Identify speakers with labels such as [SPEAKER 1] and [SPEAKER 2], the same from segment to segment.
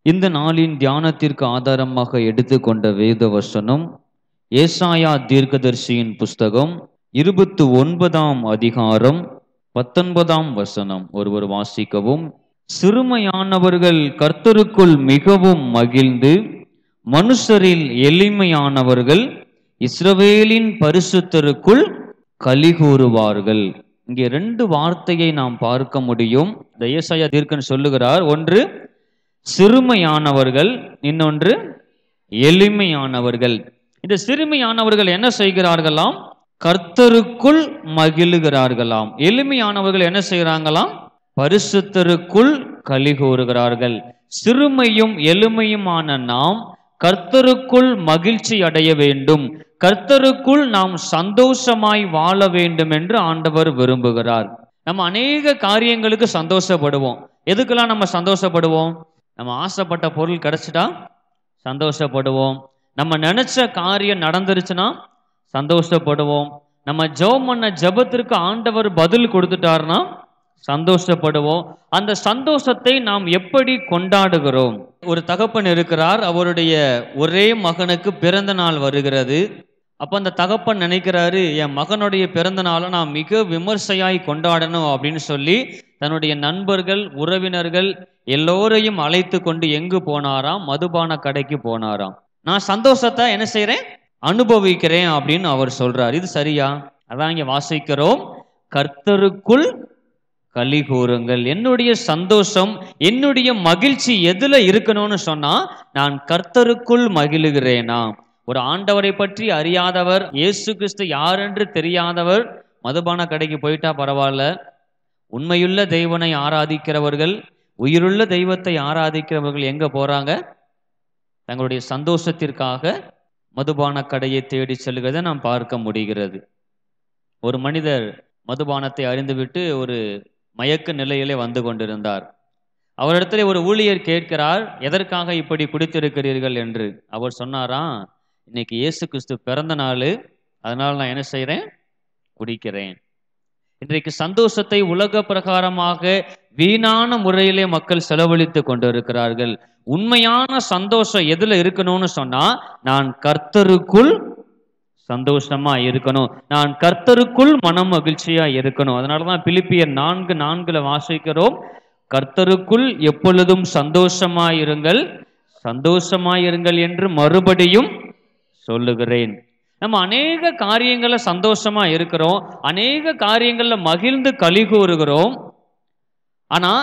[SPEAKER 1] இந்த நாளின் தியானத்திற்கு ஆதாரமாக எடுத்துக்கொண்ட வேத வசனம் ஏசாயா தீர்க்கதரிசியின் புஸ்தகம் 29ஆம் அதிகாரம் 19ஆம் வசனம். ஒருவர் வாசிக்கவும். சிறுமையானவர்கள் கர்த்தருக்குள் மிகவும் மகிழ்ந்து, மனுஷரில் எளிமையானவர்கள் இஸ்ரவேலின் பரிசுத்தருக்குள் கலிகூறுவார்கள். இங்கே 2 வார்த்தையை நாம் பார்க்க முடியும். ஏசாயா தீர்க்கன் சொல்லுகிறார், ஒன்று சிறுமையானவர்கள், இன்னொன்று எளிமையானவர்கள். இந்த சிறுமையானவர்கள் என்ன செய்கிறார்களாம்? கர்த்தருக்குள் மகிழுகிறார்களாம். எளிமையானவர்கள் என்ன செய்கிறாங்களாம்? பரிசுத்தருக்குள் கலிகூறுகிறார்கள். சிறுமையும் எளிமையுமான நாம் கர்த்தருக்குள் மகிழ்ச்சி அடைய வேண்டும், கர்த்தருக்குள் நாம் சந்தோஷமாய் வாழ வேண்டும் என்று ஆண்டவர் விரும்புகிறார். நம்ம அநேக காரியங்களுக்கு சந்தோஷப்படுவோம். எதுக்கெல்லாம் நம்ம சந்தோஷப்படுவோம்? நம்ம ஆசைப்பட்ட பொருள் கிடைச்சிட்டா சந்தோஷப்படுவோம். நம்ம நினைச்ச காரியம் நடந்துருச்சுன்னா சந்தோஷப்படுவோம். நம்ம ஜெபம் பண்ண ஜெபத்திற்கு ஆண்டவர் பதில் கொடுத்துட்டார்னா சந்தோஷப்படுவோம். அந்த சந்தோஷத்தை நாம் எப்படி கொண்டாடுகிறோம்? ஒரு தகப்பன் இருக்கிறார், அவருடைய ஒரே மகனுக்கு பிறந்த நாள் வருகிறது. அப்போ அந்த தகப்பன் நினைக்கிறாரு, என் மகனுடைய பிறந்த நாளை நான் மிக விமர்சையாய் கொண்டாடணும் அப்படின்னு சொல்லி தன்னுடைய நண்பர்கள், உறவினர்கள் எல்லோரையும் அழைத்து கொண்டு எங்கு போனாராம்? மதுபான கடைக்கு போனாராம். நான் சந்தோஷத்தை என்ன செய்யறேன்? அனுபவிக்கிறேன் அப்படின்னு அவர் சொல்றார். இது சரியா? அதான் இங்க வாசிக்கிறோம், கர்த்தருக்குள் களி கூறுங்கள். என்னுடைய சந்தோஷம், என்னுடைய மகிழ்ச்சி எதுல இருக்கணும்னு சொன்னா, நான் கர்த்தருக்குள் மகிழுகிறேனா? ஒரு ஆண்டவரை பற்றி அறியாதவர், இயேசு கிறிஸ்து யார் என்று தெரியாதவர் மதுபான கடைக்கு போயிட்டா பரவாயில்ல. உண்மையுள்ள தெய்வனை ஆராதிக்கிறவர்கள், உயிருள்ள தெய்வத்தை ஆராதிக்கிறவர்கள் எங்க போறாங்க? தங்களுடைய சந்தோஷத்திற்காக மதுபான கடையை தேடி செல்கிறதை நாம் பார்க்க முடிகிறது. ஒரு மனிதர் மதுபானத்தை அறிந்துவிட்டு ஒரு மயக்க நிலையிலே வந்து கொண்டிருந்தார். அவரிடத்துல ஒரு ஊழியர் கேட்கிறார், எதற்காக இப்படி குடித்திருக்கிறீர்கள் என்று. அவர் சொன்னாராம், இன்னைக்கு இயேசு கிறிஸ்து பிறந்த நாள், அதனால நான் என்ன செய்யறேன்? குடிக்கிறேன். இன்றைக்கு சந்தோஷத்தை உலக பிரகாரமாக வீணான முறையிலே மக்கள் செலவழித்து கொண்டிருக்கிறார்கள். உண்மையான சந்தோஷம் எதுல இருக்கணும்னு சொன்னா, நான் கர்த்தருக்குள் சந்தோஷமா இருக்கணும், நான் கர்த்தருக்குள் மன மகிழ்ச்சியா இருக்கணும். அதனாலதான் பிலிப்பியர் 4:4 வாசிக்கிறோம், கர்த்தருக்குள் எப்பொழுதும் சந்தோஷமாயிருங்கள், சந்தோஷமாயிருங்கள் என்று மறுபடியும் சொல்லுகிறேன். நம்ம அநேக காரியங்கள்ல சந்தோஷமா இருக்கிறோம், அநேக காரியங்கள்ல மகிழ்ந்து களி கூறுகிறோம். ஆனா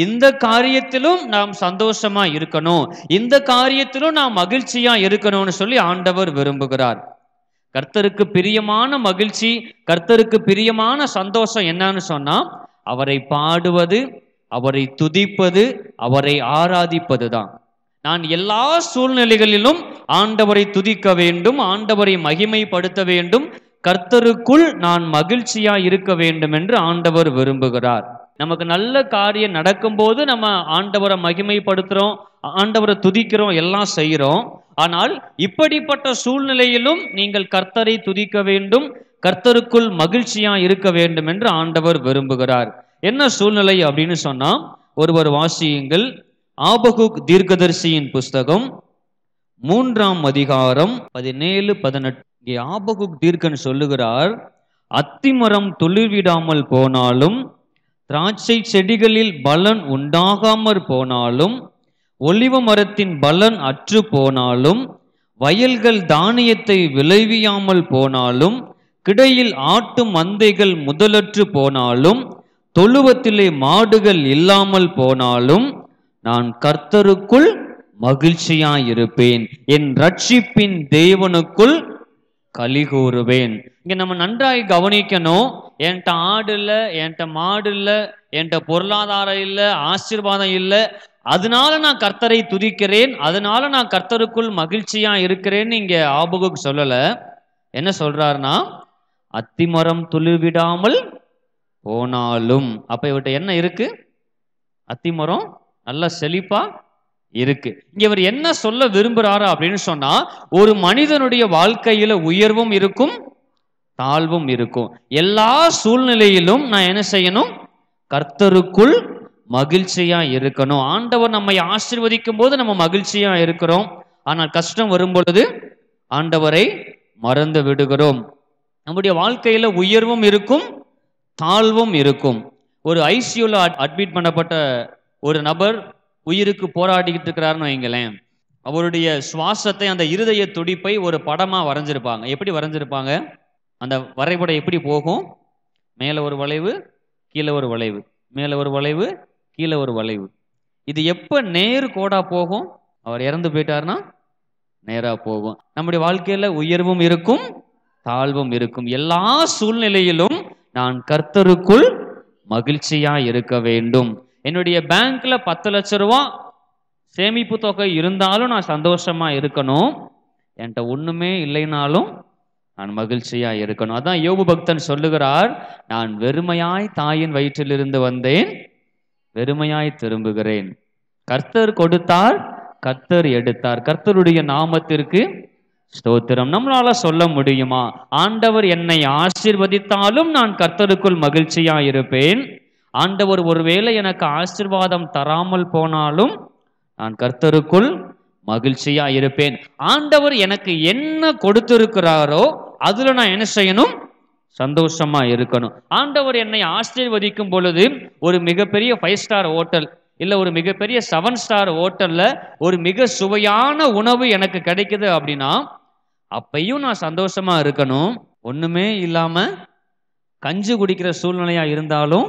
[SPEAKER 1] இந்த காரியத்திலும் நாம் சந்தோஷமா இருக்கணும், இந்த காரியத்திலும் நாம் மகிழ்ச்சியா இருக்கணும்னு சொல்லி ஆண்டவர் விரும்புகிறார். கர்த்தருக்கு பிரியமான மகிழ்ச்சி, கர்த்தருக்கு பிரியமான சந்தோஷம் என்னன்னு சொன்னா, அவரை பாடுவது, அவரை துதிப்பது, அவரை ஆராதிப்பது தான். நான் எல்லா சூழ்நிலைகளிலும் ஆண்டவரை துதிக்க வேண்டும், ஆண்டவரை மகிமைப்படுத்த வேண்டும், கர்த்தருக்குள் நான் மகிழ்ச்சியா இருக்க வேண்டும் என்று ஆண்டவர் விரும்புகிறார். நமக்கு நல்ல காரியம் நடக்கும்போது நம்ம ஆண்டவரை மகிமைப்படுத்துறோம், ஆண்டவரை துதிக்கிறோம், எல்லாம் செய்கிறோம். ஆனால் இப்படிப்பட்ட சூழ்நிலையிலும் நீங்கள் கர்த்தரை துதிக்க வேண்டும், கர்த்தருக்குள் மகிழ்ச்சியா இருக்க வேண்டும் என்று ஆண்டவர் விரும்புகிறார். என்ன சூழ்நிலை அப்படின்னு சொன்னா, ஒருவர் வாசியுங்கள். ஆபகுக் தீர்க்கதரிசியின் புஸ்தகம் 3ஆம் அதிகாரம் 17-18. ஆபகுக் தீர்க்கன் சொல்லுகிறார், அத்திமரம் துளிர்விடாமல் போனாலும், திராட்சை செடிகளில் பலன் உண்டாகாமற் போனாலும், ஒலிவ மரத்தின் பலன் அற்று போனாலும், வயல்கள் தானியத்தை விளைவியாமல் போனாலும், கிடையில் ஆட்டு மந்தைகள் முதலற்று போனாலும், தொழுவத்திலே மாடுகள் இல்லாமல் போனாலும், நான் கர்த்தருக்குள் மகிழ்ச்சியாயிருப்பேன், என் ரட்சிப்பின் தேவனுக்குள் களி கூறுவேன். இங்க நம்ம நன்றாய் கவனிக்கணும். என்கிட்ட ஆடு இல்லை, என்கிட்ட மாடு இல்லை, என்கிட்ட பொருளாதாரம் இல்லை, ஆசீர்வாதம் இல்லை, அதனால நான் கர்த்தரை துதிக்கிறேன், அதனால நான் கர்த்தருக்குள் மகிழ்ச்சியா இருக்கிறேன்னு இங்க ஆபகுக் சொல்லல. என்ன சொல்றாருன்னா, அத்திமரம் துளிர்விடாமல் போனாலும். அப்ப இவர்கிட்ட என்ன இருக்கு? அத்திமரம் நல்ல செழிப்பா இருக்கு. இங்க இவர் என்ன சொல்ல விரும்புறாரு அப்படின்னு சொன்னா, ஒரு மனிதனுடைய வாழ்க்கையில உயர்வும் இருக்கும், தாழ்வும் இருக்கும். எல்லா சூழ்நிலையிலும் நான் என்ன செய்யணும்? கர்த்தருக்குள் மகிழ்ச்சியா இருக்கணும். ஆண்டவர் நம்மை ஆசீர்வதிக்கும் போது நம்ம மகிழ்ச்சியா இருக்கிறோம். ஆனால் கஷ்டம் வரும் பொழுது ஆண்டவரை மறந்து விடுகிறோம். நம்முடைய வாழ்க்கையில உயர்வும் இருக்கும், தாழ்வும் இருக்கும். ஒரு ஐசியூல அட்மிட் பண்ணப்பட்ட ஒரு நபர் உயிருக்கு போராடிக்கிட்டு இருக்கிறாருன்னு வைங்களேன். அவருடைய சுவாசத்தை, அந்த இருதய துடிப்பை ஒரு படமா வரைஞ்சிருப்பாங்க. எப்படி வரைஞ்சிருப்பாங்க? அந்த வரைபடம் எப்படி போகும்? மேல ஒரு வளைவு, கீழே ஒரு வளைவு, மேல ஒரு வளைவு, கீழே ஒரு வளைவு. இது எப்ப நேர் கோடா போகும்? அவர் இறந்து போயிட்டாருன்னா நேரா போகும். நம்முடைய வாழ்க்கையில உயர்வும் இருக்கும், தாழ்வும் இருக்கும். எல்லா சூழ்நிலையிலும் நான் கர்த்தருக்குள் மகிழ்ச்சியா இருக்க வேண்டும். என்னுடைய பேங்க்ல 10 லட்சம் ரூபாய் சேமிப்பு தொகை இருந்தாலும் நான் சந்தோஷமா இருக்கணும். என்கிட்ட ஒண்ணுமே இல்லைனாலும் நான் மகிழ்ச்சியா இருக்கணும். அதான் யோபு பக்தன் சொல்லுகிறார், நான் வெறுமையாய் தாயின் வயிற்றிலிருந்து வந்தேன், வெறுமையாய் திரும்புகிறேன். கர்த்தர் கொடுத்தார், கர்த்தர் எடுத்தார். கர்த்தருடைய நாமத்திற்கு ஸ்தோத்திரம். நம்மளால சொல்ல முடியுமா, ஆண்டவர் என்னை ஆசீர்வதித்தாலும் நான் கர்த்தருக்குள் மகிழ்ச்சியா இருப்பேன், ஆண்டவர் ஒருவேளை எனக்கு ஆசீர்வாதம் தராமல் போனாலும் நான் கர்த்தருக்குள் மகிழ்ச்சியா இருப்பேன். ஆண்டவர் எனக்கு என்ன கொடுத்திருக்கிறாரோ அதுல நான் என்ன செய்யணும்? சந்தோஷமா இருக்கணும். ஆண்டவர் என்னை ஆசீர்வதிக்கும் பொழுது ஒரு மிகப்பெரிய 5 ஸ்டார் ஹோட்டல் இல்ல ஒரு மிகப்பெரிய 7 ஸ்டார் ஹோட்டல்ல ஒரு மிக சுவையான உணவு எனக்கு கிடைக்குது அப்படின்னா அப்பையும் நான் சந்தோஷமா இருக்கணும். ஒண்ணுமே இல்லாம கஞ்சி குடிக்கிற சூழ்நிலையா இருந்தாலும்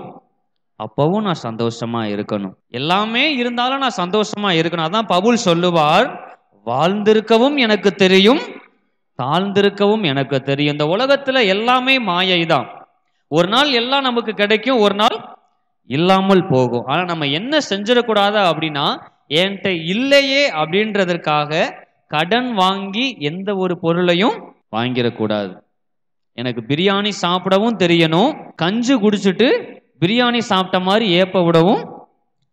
[SPEAKER 1] அப்பவும் நான் சந்தோஷமா இருக்கணும். எல்லாமே இருந்தாலும் நான் சந்தோஷமா இருக்கணும். அதான் பவுல் சொல்லுவார், வாழ்ந்திருக்கவும் எனக்கு தெரியும், தாழ்ந்திருக்கவும் எனக்கு தெரியும். இந்த உலகத்துல எல்லாமே மாயை தான். ஒரு நாள் எல்லாம் நமக்கு கிடைக்கும், ஒரு நாள் இல்லாமல் போகும். ஆனா நம்ம என்ன செஞ்சிடக்கூடாது அப்படின்னா, என்கிட்ட இல்லையே அப்படின்றதற்காக கடன் வாங்கி எந்த ஒரு பொருளையும் வாங்கிடக்கூடாது. எனக்கு பிரியாணி சாப்பிடவும் தெரியணும், கஞ்சி குடிச்சிட்டு பிரியாணி சாப்பிட்ட மாதிரி ஏப்ப விடவும்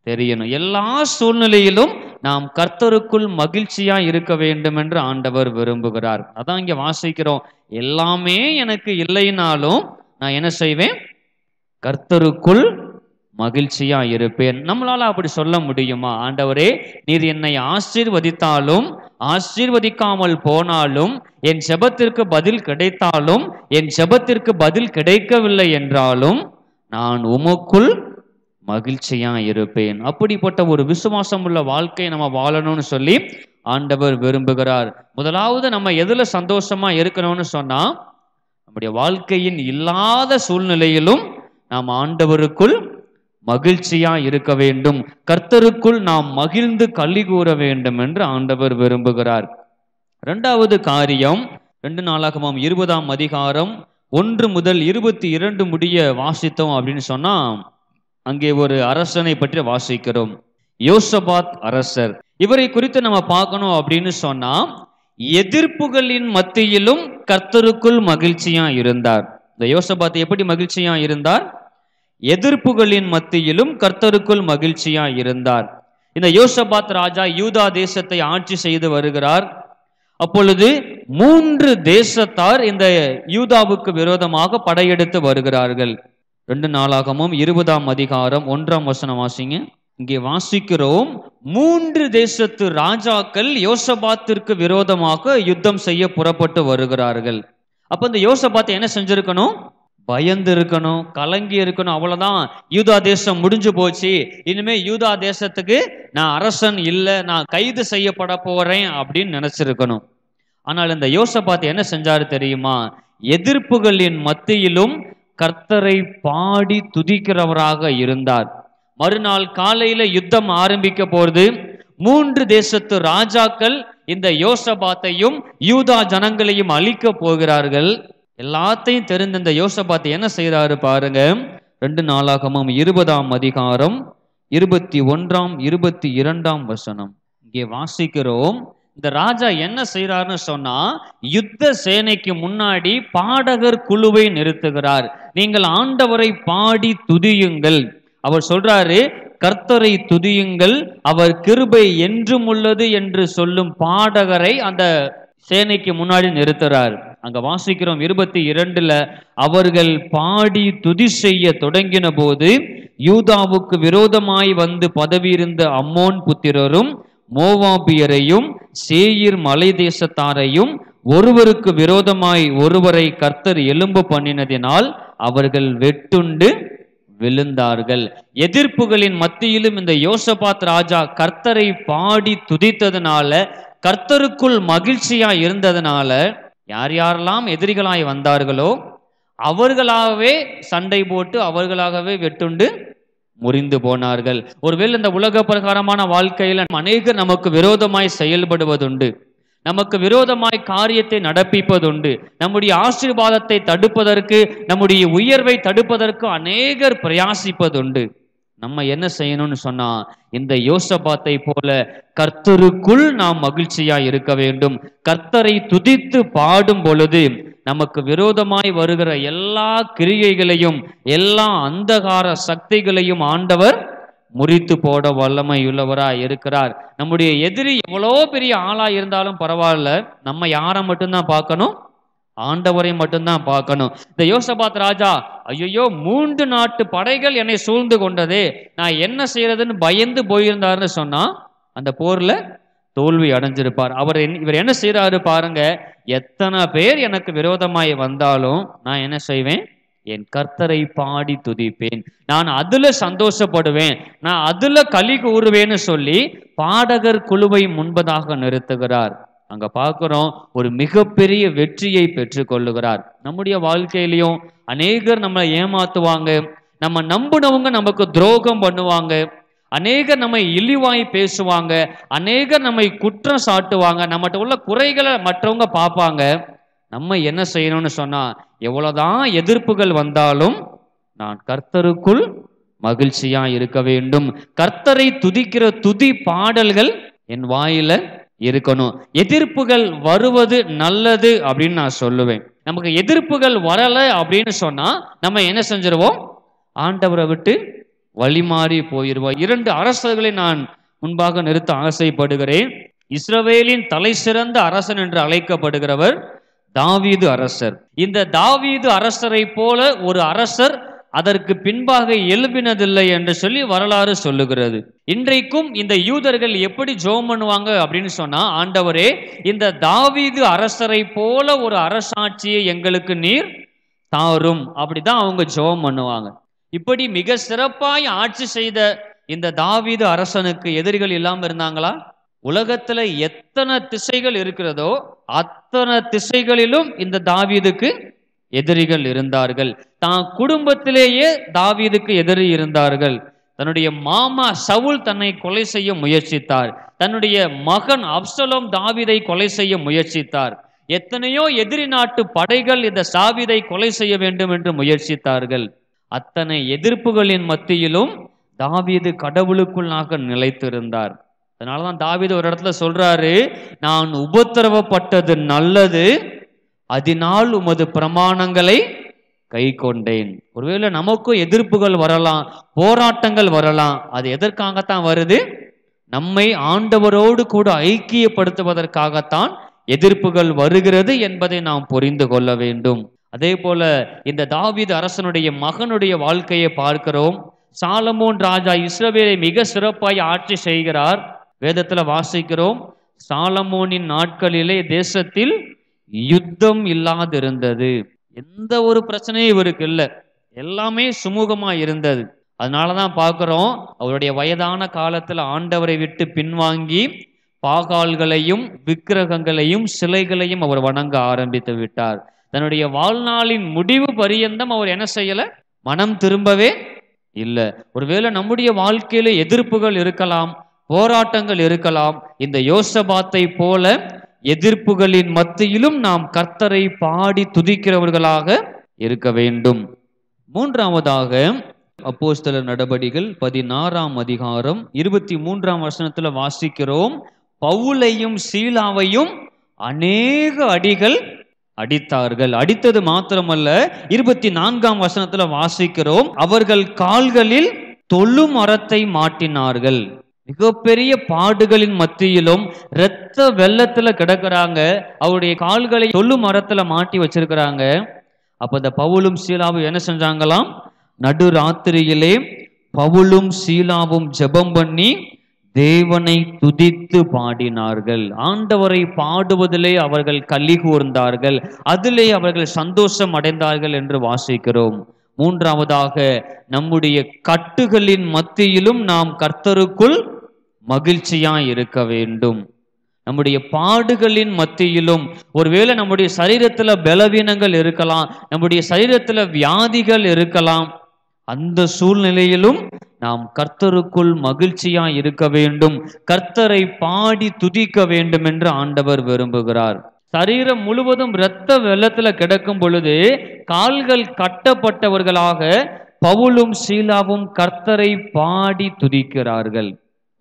[SPEAKER 1] தெரியணும். எல்லா சூழ்நிலையிலும் நாம் கர்த்தருக்குள் மகிழ்ச்சியா இருக்க வேண்டும் என்று ஆண்டவர் விரும்புகிறார். அதான் இங்க வாசிக்கிறோம், எல்லாமே எனக்கு இல்லைனாலும் நான் என்ன செய்வேன்? கர்த்தருக்குள் மகிழ்ச்சியா இருப்பேன். நம்மளால அப்படி சொல்ல முடியுமா? ஆண்டவரே, நீர் என்னை ஆசீர்வதித்தாலும் ஆசீர்வதிக்காமல் போனாலும், என் ஜெபத்திற்கு பதில் கிடைத்தாலும் என் ஜெபத்திற்கு பதில் கிடைக்கவில்லை என்றாலும் நான் உமக்குள் மகிழ்ச்சியா இருப்பேன். அப்படிப்பட்ட ஒரு விசுவாசம் உள்ள வாழ்க்கையை நம்ம வாழணும்னு சொல்லி ஆண்டவர் விரும்புகிறார். முதலாவது நம்ம எதுல சந்தோஷமா இருக்கணும்னு சொன்னா, நம்முடைய வாழ்க்கையின் இல்லாத சூழ்நிலையிலும் நாம் ஆண்டவருக்குள் மகிழ்ச்சியா இருக்க வேண்டும். கர்த்தருக்குள் நாம் மகிழ்ந்து களி கூற வேண்டும் என்று ஆண்டவர் விரும்புகிறார். 2வது காரியம், 2 நாளாகமம் 20ஆம் அதிகாரம் 1 முதல் 22 முடிய வாசித்தோம் அப்படின்னு சொன்னா, அங்கே ஒரு அரசனை பற்றி வாசிக்கிறோம். யோசபாத் அரசர். இவரை குறித்து நம்ம பார்க்கணும் அப்படின்னு சொன்னா, எதிர்ப்புகளின் மத்தியிலும் கர்த்தருக்குள் மகிழ்ச்சியா இருந்தார். இந்த யோசபாத் எப்படி மகிழ்ச்சியா இருந்தார்? எதிர்ப்புகளின் மத்தியிலும் கர்த்தருக்குள் மகிழ்ச்சியா இருந்தார். இந்த யோசபாத் ராஜா யூதா தேசத்தை ஆட்சி செய்து வருகிறார். அப்பொழுது 3 தேசத்தார் இந்த யூதாவுக்கு விரோதமாக படையெடுத்து வருகிறார்கள். 2 நாளாகமும் 20ஆம் அதிகாரம் 1ஆம் வசனம் வாசிங்க. இங்கே வாசிக்கிறோம், 3 தேசத்து ராஜாக்கள் யோசபாத்திற்கு விரோதமாக யுத்தம் செய்ய புறப்பட்டு வருகிறார்கள். அப்ப இந்த யோசபாத் என்ன செஞ்சிருக்கணும்? பயந்து இருக்கணும், கலங்கி இருக்கணும். அவ்வளவுதான், யூதா தேசம் முடிஞ்சு போச்சு, இனிமே யூதா தேசத்துக்கு நான் அரசன் இல்லை, நான் கைது செய்யப்பட போறேன் அப்படின்னு நினைச்சிருக்கணும். ஆனால் இந்த யோசபாத் என்ன செஞ்சாரு தெரியுமா? எதிர்ப்புகளின் மத்தியிலும் கர்த்தரை பாடி துதிக்கிறவராக இருந்தார். மறுநாள் காலையில யுத்தம் ஆரம்பிக்க போறது. 3 தேசத்து ராஜாக்கள் இந்த யோசபாத்தையும் யூதா ஜனங்களையும் அழிக்க போகிறார்கள். எல்லாத்தையும் தெரிந்த இந்த யோசபாத் என்ன செய்யறாரு பாருங்க. 2 நாளாகமும் 20ஆம் அதிகாரம் 21ஆம் 22ஆம் வசனம் இங்கே வாசிக்கிறோம். இந்த ராஜா என்ன செய்யறாருன்னு சொன்னா, யுத்த சேனைக்கு முன்னாடி பாடகர் குழுவை நிறுத்துகிறார். நீங்கள் ஆண்டவரை பாடி துதியுங்கள். அவர் சொல்றாரு, கர்த்தரை துதியுங்கள், அவர் கிருபை என்றும் உள்ளது என்று சொல்லும் பாடகரை அந்த சேனைக்கு முன்னாடி நிறுத்துறார். அங்க வாசிக்கிறோம் 22ல, அவர்கள் பாடி துதி செய்ய தொடங்கின போது யூதாவுக்கு விரோதமாய் வந்து பதவி இருந்த அம்மோன் புத்திரரும் மோவாபியரையும் சேயீர் மலை தேசத்தாரையும் ஒருவருக்கு விரோதமாய் ஒருவரை கர்த்தர் எலும்பு பண்ணினதினால் அவர்கள் வெட்டுண்டு விழுந்தார்கள். எதிர்ப்புகளின் மத்தியிலும் இந்த யோசபாத் ராஜா கர்த்தரை பாடி துதித்ததுனால, கர்த்தருக்குள் மகிழ்ச்சியா இருந்ததுனால, யார் யாரெல்லாம் எதிரிகளாய் வந்தார்களோ அவர்களாகவே சண்டை போட்டு அவர்களாகவே வெட்டுண்டு முறிந்து போனார்கள். ஒருவேளை இந்த உலக பிரகாரமான வாழ்க்கையில் அநேகர் நமக்கு விரோதமாய் செயல்படுவதுண்டு, நமக்கு விரோதமாய் காரியத்தை நடப்பிப்பதுண்டு, நம்முடைய ஆசீர்வாதத்தை தடுப்பதற்கு, நம்முடைய உயர்வை தடுப்பதற்கு அநேகர் பிரயாசிப்பதுண்டு. நம்ம என்ன செய்யணும்னு சொன்னா, இந்த யோசபாத்தை போல கர்த்தருக்குள் நாம் மகிழ்ச்சியா இருக்க வேண்டும். கர்த்தரை துதித்து பாடும் பொழுது நமக்கு விரோதமாய் வருகிற எல்லா கிரியைகளையும் எல்லா அந்தகார சக்திகளையும் ஆண்டவர் முறித்து போட வல்லமையுள்ளவராய் இருக்கிறார். நம்முடைய எதிரி எவ்வளோ பெரிய ஆளா இருந்தாலும் பரவாயில்ல, நம்ம யாரை மட்டும்தான் பார்க்கணும்? ஆண்டவரை மட்டும்தான் பார்க்கணும். இந்த யோசபாத் ராஜா, ஐயோ 3 நாட்டு படைகள் என்னை சூழ்ந்து கொண்டதே, நான் என்ன செய்யறதுன்னு பயந்து போயிருந்தாருன்னு சொன்னா அந்த போர்ல தோல்வி அடைஞ்சிருப்பார். இவர் என்ன செய்யறாரு பாருங்க, எத்தனை பேர் எனக்கு விரோதமாய் வந்தாலும் நான் என்ன செய்வேன்? என் கர்த்தரை பாடி துதிப்பேன், நான் அதுல சந்தோஷப்படுவேன், நான் அதுல களி கூறுவேன்னு சொல்லி பாடகர் குழுவை முன்பதாக நிறுத்துகிறார். அங்க பார்க்கிறோம், ஒரு மிகப்பெரிய வெற்றியை பெற்று கொள்ளுகிறார். நம்முடைய வாழ்க்கையிலையும் அநேகர் நம்மளை ஏமாத்துவாங்க, நம்ம நம்பினவங்க நமக்கு துரோகம் பண்ணுவாங்க, அநேகர் நம்மை இழிவாய் பேசுவாங்க, அநேகர் நம்மை குற்றம் சாட்டுவாங்க, நம்மகிட்ட உள்ள குறைகளை மற்றவங்க பார்ப்பாங்க. நம்ம என்ன செய்யணும்னு சொன்னா, எவ்வளவுதான் எதிர்ப்புகள் வந்தாலும் நான் கர்த்தருக்குள் மகிழ்ச்சியா இருக்க வேண்டும். கர்த்தரை துதிக்கிற துதி பாடல்கள் என் வாயில இருக்கணும். எதிர்ப்புகள் வருவது நல்லது அப்படின்னு நான் சொல்லுவேன். நமக்கு எதிர்ப்புகள் வரல அப்படின்னு சொன்னா நம்ம என்ன செஞ்சிருவோம்? ஆண்டவரை விட்டு வழிமாறி போயிருவோம். 2 அரசர்களை நான் முன்பாக நிறுத்த ஆசைப்படுகிறேன். இஸ்ரவேலின் தலை சிறந்த அரசன் என்று அழைக்கப்படுகிறவர் தாவீது அரசர். இந்த தாவீது அரசரை போல ஒரு அரசர் அதற்கு பின்பாக எழுப்பினதில்லை என்று சொல்லி வரலாறு சொல்லுகிறது. இன்றைக்கும் இந்த யூதர்கள் எப்படி ஜெபம் பண்ணுவாங்க அப்படின்னு சொன்னா, ஆண்டவரே இந்த தாவீது அரசரை போல ஒரு அரசாட்சியை எங்களுக்கு நீர் தாரும், அப்படிதான் அவங்க ஜெபம் பண்ணுவாங்க. இப்படி மிக சிறப்பாய் ஆட்சி செய்த இந்த தாவீது அரசனுக்கு எதிரிகள் இல்லாம இருந்தாங்களா? உலகத்துல எத்தனை திசைகள் இருக்கிறதோ அத்தனை திசைகளிலும் இந்த தாவீதுக்கு எதிரிகள் இருந்தார்கள். தான் குடும்பத்திலேயே தாவீதுக்கு எதிரி இருந்தார்கள். தன்னுடைய மாமா சவுல் தன்னை கொலை செய்ய முயற்சித்தார். தன்னுடைய மகன் அப்சலோம் தாவீதை கொலை செய்ய முயற்சித்தார். எத்தனையோ எதிரி நாட்டு படைகள் இந்த தாவீதை கொலை செய்ய வேண்டும் என்று முயற்சித்தார்கள். அத்தனை எதிர்ப்புகளின் மத்தியிலும் தாவீது கடவுளுக்குள்ளாக நிலைத்திருந்தார். அதனாலதான் தாவீது ஒரு இடத்துல சொல்றாரு, நான் உபத்திரவப்பட்டது நல்லது, அதனால் உமது பிரமாணங்களை கை கொண்டேன். ஒருவேளை நமக்கும் எதிர்ப்புகள் வரலாம், போராட்டங்கள் வரலாம். அது எதற்காகத்தான் வருது? நம்மை ஆண்டவரோடு கூட ஐக்கியப்படுத்துவதற்காகத்தான் எதிர்ப்புகள் வருகிறது என்பதை நாம் புரிந்து கொள்ள வேண்டும். அதே போல இந்த தாவீது அரசனுடைய மகனுடைய வாழ்க்கையை பார்க்கிறோம். சாலமோன் ராஜா இஸ்ரவேலை மிக சிறப்பாய் ஆட்சி செய்கிறார். வேதத்துல வாசிக்கிறோம், சாலமோனின் நாட்களிலே தேசத்தில் யுத்தம் இல்லாதிருந்தது. எந்த ஒரு பிரச்சனையும் இவருக்கு இல்லை, எல்லாமே சுமூகமா இருந்தது. அதனாலதான் பார்க்கிறோம், அவருடைய வயதான காலத்துல ஆண்டவரை விட்டு பின்வாங்கி பாகால்களையும் விக்கிரகங்களையும் சிலைகளையும் அவர் வணங்க ஆரம்பித்து விட்டார். தன்னுடைய வாழ்நாளின் முடிவு பரியந்தம் அவர் என்ன செய்யல? மனம் திரும்பவே இல்லை. ஒருவேளை நம்முடைய வாழ்க்கையில எதிர்ப்புகள் இருக்கலாம், போராட்டங்கள் இருக்கலாம். இந்த யோசபாத்தை போல எதிர்ப்புகளின் மத்தியிலும் நாம் கர்த்தரை பாடி துதிக்கிறவர்களாக இருக்க வேண்டும். 3ஆவதாக அப்போஸ்தலர் நடபடிகள் 16ஆம் அதிகாரம் 23ஆம் வசனத்துல வாசிக்கிறோம், பவுலையும் சீலாவையும் அநேக அடிகள் அடித்தார்கள். அடித்தது மாத்திரமல்ல, 24ஆம் வசனத்துல வாசிக்கிறோம், அவர்கள் கால்களில் தொழு மரத்தை மாட்டினார்கள். மிகப்பெரிய பாடுகளின் மத்தியிலும் இரத்த வெள்ளத்துல கிடக்குறாங்க. அவருடைய கால்களை தொழு மரத்துல மாட்டி வச்சிருக்கிறாங்க. அப்ப இந்த பவுலும் சீலாவும் என்ன செஞ்சாங்களாம்? நடுராத்திரியிலே பவுலும் சீலாவும் ஜெபம் பண்ணி தேவனை துதித்து பாடினார்கள். ஆண்டவரை பாடுவதிலே அவர்கள் களி கூர்ந்தார்கள், அதிலே அவர்கள் சந்தோஷம் அடைந்தார்கள் என்று வாசிக்கிறோம். மூன்றாவதாக, நம்முடைய கட்டுகளின் மத்தியிலும் நாம் கர்த்தருக்குள் மகிழ்ச்சியா இருக்க வேண்டும். நம்முடைய பாடுகளின் மத்தியிலும், ஒருவேளை நம்முடைய சரீரத்துல பலவீனங்கள் இருக்கலாம், நம்முடைய சரீரத்துல வியாதிகள் இருக்கலாம், அந்த சூழ்நிலையிலும் நாம் கர்த்தருக்குள் மகிழ்ச்சியா இருக்க வேண்டும், கர்த்தரை பாடி துதிக்க வேண்டும் என்று ஆண்டவர் விரும்புகிறார். சரீரம் முழுவதும் இரத்த வெள்ளத்துல கிடக்கும் பொழுது கால்கள் கட்டப்பட்டவர்களாக பவுலும் சீலாவும் கர்த்தரை பாடி துதிக்கிறார்கள்.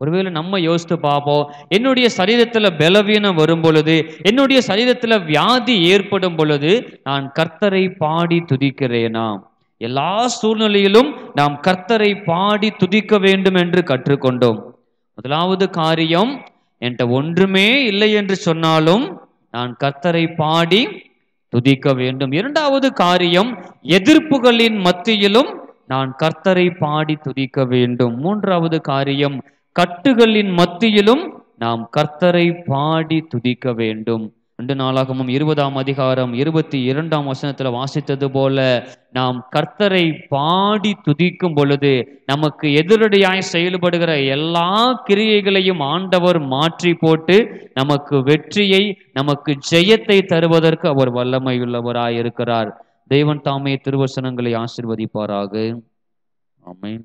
[SPEAKER 1] ஒருவேளை நம்ம யோசித்து பார்ப்போம், என்னுடைய சரீரத்துல பலவீனம் வரும் பொழுது, என்னுடைய சரீரத்துல வியாதி ஏற்படும் பொழுது நான் கர்த்தரை பாடி துதிக்கிறேனா? எல்லா சூழ்நிலையிலும் நாம் கர்த்தரை பாடி துதிக்க வேண்டும் என்று கற்றுக்கொண்டோம். முதலாவது காரியம், என்கிட்ட ஒன்றுமே இல்லை என்று சொன்னாலும் நான் கர்த்தரை பாடி துதிக்க வேண்டும். இரண்டாவது காரியம், எதிர்ப்புகளின் மத்தியிலும் நான் கர்த்தரை பாடி துதிக்க வேண்டும். மூன்றாவது காரியம், கட்டுகளின் மத்தியிலும் நாம் கர்த்தரை பாடி துதிக்க வேண்டும். 2 நாளாகமம் 20ஆம் அதிகாரம் 22ஆம் வசனத்துல வாசித்தது போல, நாம் கர்த்தரை பாடி துதிக்கும் பொழுது நமக்கு எதிரடியாய் செயல்படுகிற எல்லா கிரியைகளையும் ஆண்டவர் மாற்றி போட்டு நமக்கு வெற்றியை, நமக்கு ஜெயத்தை தருவதற்கு அவர் வல்லமையுள்ளவராய் இருக்கிறார். தேவன் தாமே திருவசனங்களை ஆசீர்வதிப்பாராக. ஆமென்.